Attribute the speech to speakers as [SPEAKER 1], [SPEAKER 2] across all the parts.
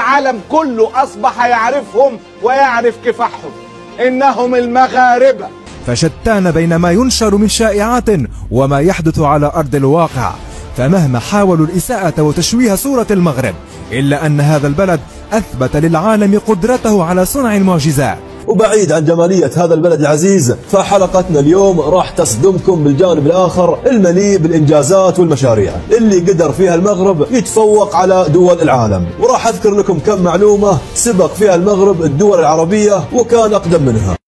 [SPEAKER 1] العالم كله أصبح يعرفهم ويعرف كفاحهم، إنهم المغاربة.
[SPEAKER 2] فشتان بين ما ينشر من شائعات وما يحدث على أرض الواقع. فمهما حاولوا الإساءة وتشويه صورة المغرب، إلا أن هذا البلد أثبت للعالم قدرته على صنع المعجزات.
[SPEAKER 3] وبعيد عن جمالية هذا البلد العزيز، فحلقتنا اليوم راح تصدمكم بالجانب الآخر المليء بالإنجازات والمشاريع اللي قدر فيها المغرب يتفوق على دول العالم. وراح أذكر لكم كم معلومة سبق فيها المغرب الدول العربية وكان أقدم منها.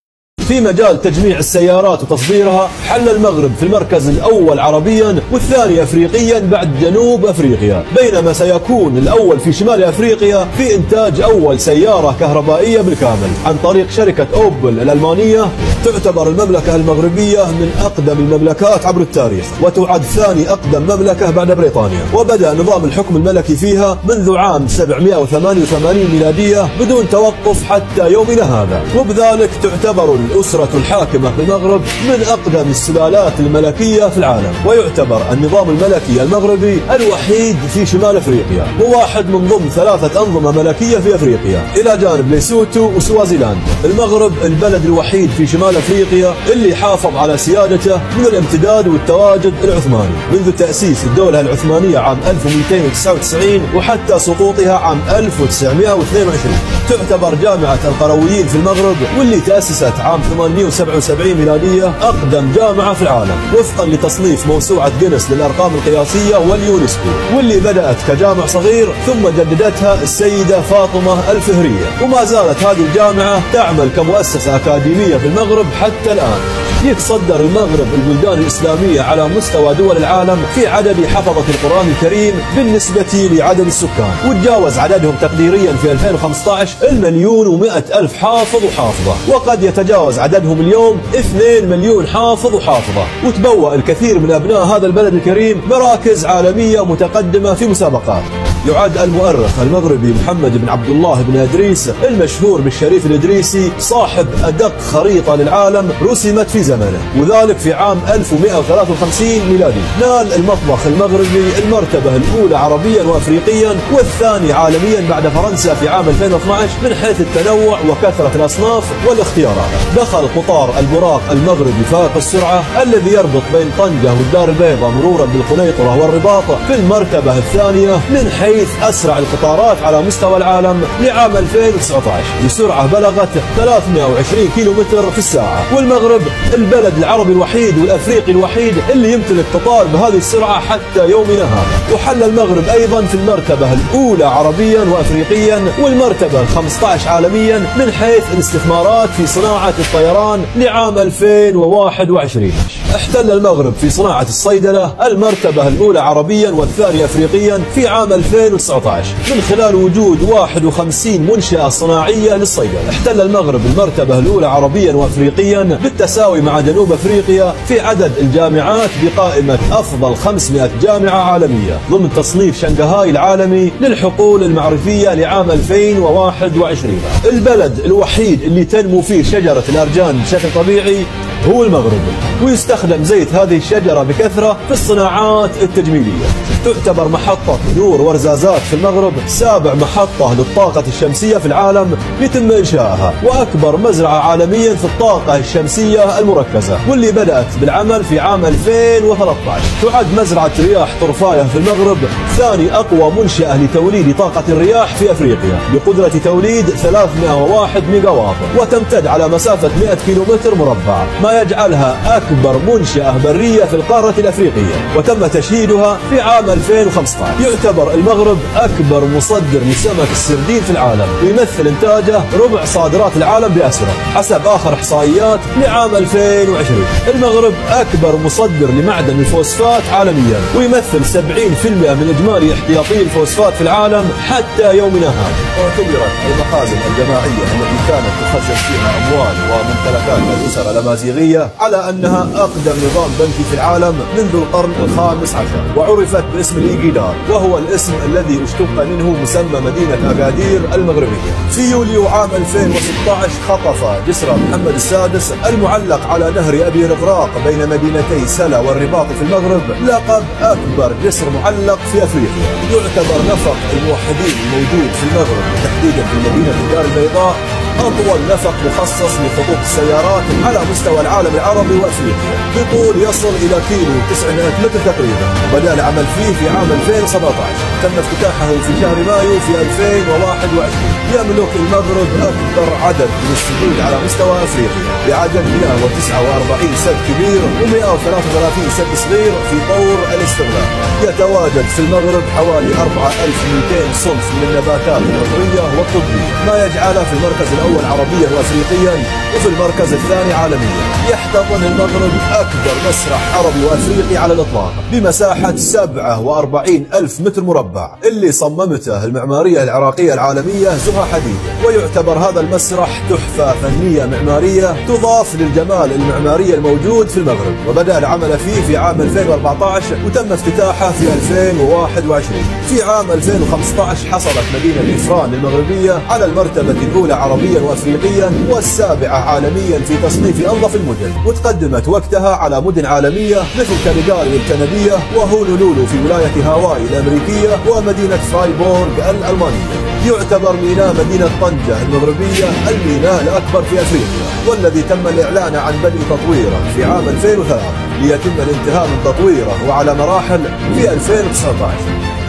[SPEAKER 3] في مجال تجميع السيارات وتصديرها حل المغرب في المركز الأول عربيا والثاني أفريقيا بعد جنوب أفريقيا، بينما سيكون الأول في شمال أفريقيا في إنتاج أول سيارة كهربائية بالكامل عن طريق شركة أوبل الألمانية. تعتبر المملكة المغربية من أقدم المملكات عبر التاريخ، وتعد ثاني أقدم مملكة بعد بريطانيا، وبدأ نظام الحكم الملكي فيها منذ عام 788 ميلادية بدون توقف حتى يومنا هذا. وبذلك تعتبر الأسرة الحاكمة في المغرب من أقدم السلالات الملكية في العالم، ويعتبر النظام الملكي المغربي الوحيد في شمال أفريقيا، وواحد من ضمن 3 أنظمة ملكية في أفريقيا إلى جانب ليسوتو وسوازيلاند. المغرب البلد الوحيد في شمال أفريقيا اللي حافظ على سيادته من الامتداد والتواجد العثماني منذ تأسيس الدولة العثمانية عام 1299 وحتى سقوطها عام 1922. تعتبر جامعة القرويين في المغرب واللي تأسست عام 877 ميلادية أقدم جامعة في العالم وفقا لتصنيف موسوعة جينيس للأرقام القياسية واليونسكو، واللي بدأت كجامع صغير ثم جددتها السيدة فاطمة الفهرية. وما زالت هذه الجامعة تعمل كمؤسسة أكاديمية في المغرب حتى الآن. يتصدر المغرب البلدان الإسلامية على مستوى دول العالم في عدد حفظة القرآن الكريم بالنسبة لعدد السكان، وتجاوز عددهم تقديريا في 2015 1,100,000 حافظ وحافظة، وقد يتجاوز عددهم اليوم 2 مليون حافظ وحافظة. وتبوأ الكثير من أبناء هذا البلد الكريم مراكز عالمية متقدمة في مسابقات. يعد المؤرخ المغربي محمد بن عبد الله بن إدريس المشهور بالشريف الإدريسي صاحب أدق خريطة للعالم رسمت في زمنه، وذلك في عام 1153 ميلادي. نال المطبخ المغربي المرتبة الأولى عربيا وأفريقيا والثاني عالميا بعد فرنسا في عام 2012 من حيث التنوع وكثرة الأصناف والاختيارات. دخل قطار البراق المغربي فائق السرعة الذي يربط بين طنجة والدار البيضاء مرورا بالقنيطرة والرباط في المرتبة الثانية من حيث أسرع القطارات على مستوى العالم لعام 2019 بسرعة بلغت 320 كيلومتر في الساعة. والمغرب البلد العربي الوحيد والأفريقي الوحيد اللي يمتلك قطار بهذه السرعة حتى يومنا هذا. وحل المغرب أيضا في المرتبة الأولى عربيا وأفريقيا والمرتبة ال15 عالميا من حيث الاستثمارات في صناعة الطيران لعام 2021. احتل المغرب في صناعة الصيدلة المرتبة الأولى عربيا والثانية أفريقيا في عام 2019 من خلال وجود 51 منشأة صناعية للصيدلة. احتل المغرب المرتبة الأولى عربيا وأفريقيا بالتساوي مع جنوب أفريقيا في عدد الجامعات بقائمة أفضل 500 جامعة عالمية ضمن تصنيف شنغهاي العالمي للحقول المعرفية لعام 2021. البلد الوحيد اللي تنمو فيه شجرة الأرجان بشكل طبيعي هو المغرب، ويستخدم زيت هذه الشجرة بكثرة في الصناعات التجميلية. تعتبر محطة نور ورزازات في المغرب 7 محطة للطاقة الشمسية في العالم يتم إنشائها، وأكبر مزرعة عالميا في الطاقة الشمسية المركزة واللي بدأت بالعمل في عام 2013. تعد مزرعة رياح طرفاية في المغرب ثاني أقوى منشأة لتوليد طاقة الرياح في أفريقيا بقدرة توليد 301 ميجا واط، وتمتد على مسافة 100 كيلومتر مربع، ما يجعلها أكبر منشأة برية في القارة الأفريقية، وتم تشييدها في عام 2015. يعتبر المغرب أكبر مصدر لسمك السردين في العالم، ويمثل إنتاجه ربع صادرات العالم بأسره حسب آخر إحصائيات لعام 2020. المغرب أكبر مصدر لمعدن الفوسفات عالميا، ويمثل 70% من إجمالي احتياطي الفوسفات في العالم حتى يومنا هذا. واعتبرت المخازن الجماعية التي كانت تخزن فيها أموال وممتلكات الأسر الأمازيغية المصرية على أنها أقدم نظام بنكي في العالم منذ القرن الخامس عشر، وعرفت باسم الإيجيدار، وهو الاسم الذي اشتق منه مسمى مدينة أكادير المغربية. في يوليو عام 2016 خطف جسر محمد السادس المعلق على نهر أبي رقراق بين مدينتي سلا والرباط في المغرب لقب أكبر جسر معلق في أفريقيا. يعتبر نفق الموحدين الموجود في المغرب وتحديدا في مدينة الدار البيضاء أطول نفق مخصص لخطوط السيارات على مستوى العالم العربي وأفريقيا، بطول يصل إلى كيلو 900 متر تقريبا. بدأ العمل فيه في عام 2017، تم افتتاحه في شهر مايو في 2021. يملك المغرب أكبر عدد من السدود على مستوى أفريقيا بعدد 149 سد كبير و133 سد صغير في طور الاستغلال. يتواجد في المغرب حوالي 4200 صنف من النباتات العطرية والطبية، ما يجعله في المركز الأول عربيا وأفريقيا وفي المركز الثاني عالميا. يحتضن المغرب أكبر مسرح عربي وأفريقي على الإطلاق بمساحة 47 ألف متر مربع، اللي صممته المعمارية العراقية العالمية زها حديد، ويعتبر هذا المسرح تحفة فنية معمارية تضاف للجمال المعماري الموجود في المغرب. وبدأ العمل فيه في عام 2014 وتم افتتاحه في 2021. في عام 2015 حصلت مدينة إفران المغربية على المرتبة الأولى عربيا وأفريقيا والسابعة عالميا في تصنيف أنظف المدن، وتقدمت وقتها على مدن عالمية مثل كاليغاري الكندية وهونولولو في ولاية هاواي الأمريكية ومدينة فرايبورغ الألمانية. يعتبر ميناء مدينة طنجة المغربية الميناء الأكبر في أفريقيا، والذي تم الإعلان عن بدء تطويره في عام 2003 ليتم الانتهاء من تطويره وعلى مراحل في 2019.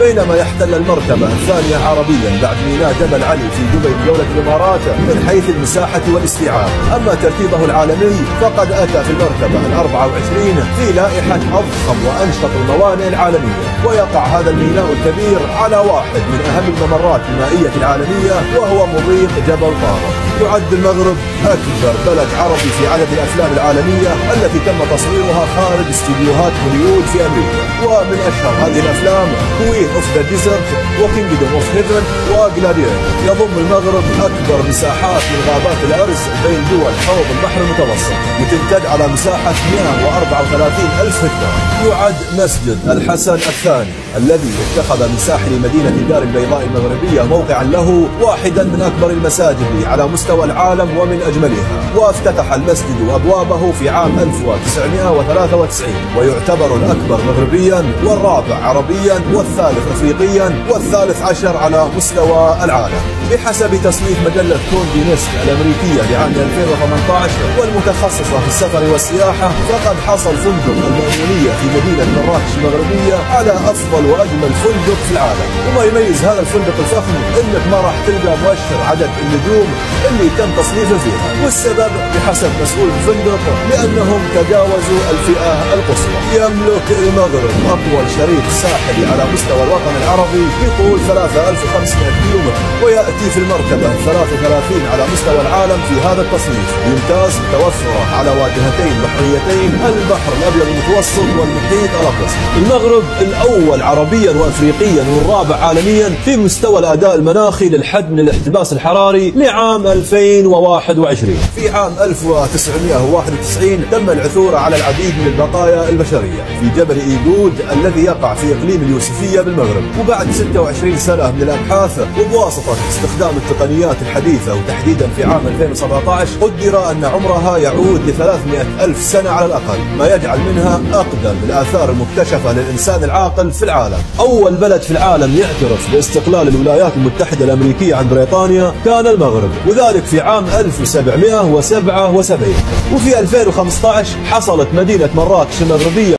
[SPEAKER 3] بينما يحتل المرتبة الثانية عربيا بعد ميناء جبل علي في دبي بدولة الإمارات من حيث المساحة والاستيعاب. أما ترتيبه العالمي فقد أتى في المرتبة 24 في لائحة أضخم وأنشط الموانئ العالمية، ويقع هذا الميناء الكبير على واحد من أهم الممرات المائية العالمية وهو مضيق جبل طارق. يعد المغرب أكبر بلد عربي في عدد الأفلام العالمية التي تم تصويرها خارج استديوهات هوليوود في أمريكا، ومن أشهر هذه الأفلام كوين اوف ذا ديزرت وكينجدوم اوف هيفن وجلاديتور. يضم المغرب أكبر مساحات من غابات الأرز بين دول حوض البحر المتوسط، وتمتد على مساحة 134 ألف هكتار. يعد مسجد الحسن الثاني الذي اتخذ من ساحل مدينة الدار البيضاء المغربية موقعا له واحدا من أكبر المساجد على مستوى العالم ومن أجملها، وافتتح المسجد أبوابه في عام 1993، ويعتبر الأكبر مغربيا والرابع عربيا والثالث أفريقيا والثالث عشر على مستوى العالم بحسب تصنيف مجلة كوندي نيست الأمريكية لعام 2018 والمتخصصة في السفر والسياحة. فقد حصل فندق المأمونية في مدينة مراكش المغربية على أفضل وأجمل فندق في العالم. وما يميز هذا الفندق الفخم إنك ما راح تلقى مؤشر عدد النجوم اللي تم تصنيفه فيها، والسبب بحسب مسؤول الفندق لأنهم تجاوزوا الفئة القصوى. يملك المغرب أطول شريط ساحلي على مستوى الوطن العربي بطول 3500 كيلومتر، ويأتي في المرتبة 33 على مستوى العالم في هذا التصنيف، يمتاز بتوفره على واجهتين بحريتين، البحر الأبيض المتوسط والمحيط الأطلسي. المغرب الأول عربيا وأفريقيا والرابع عالميا في مستوى الأداء المناخي للحد من الاحتباس الحراري لعام 2021. في عام 1991 تم العثور على العديد من البقايا البشرية في جبل إيجود الذي يقع في إقليم اليوسفية بالمغرب، وبعد 26 سنة من الأبحاث وبواسطة استخدام التقنيات الحديثة وتحديدا في عام 2017 قدر أن عمرها يعود ل 300 ألف سنة على الأقل، ما يجعل منها أقدم الآثار المكتشفة للإنسان العاقل في العالم. أول بلد في العالم يعترف باستقلال الولايات المتحدة الأمريكية عن بريطانيا كان المغرب، وذلك في عام 1777. وفي 2015 حصلت مدينة مراكش المغربية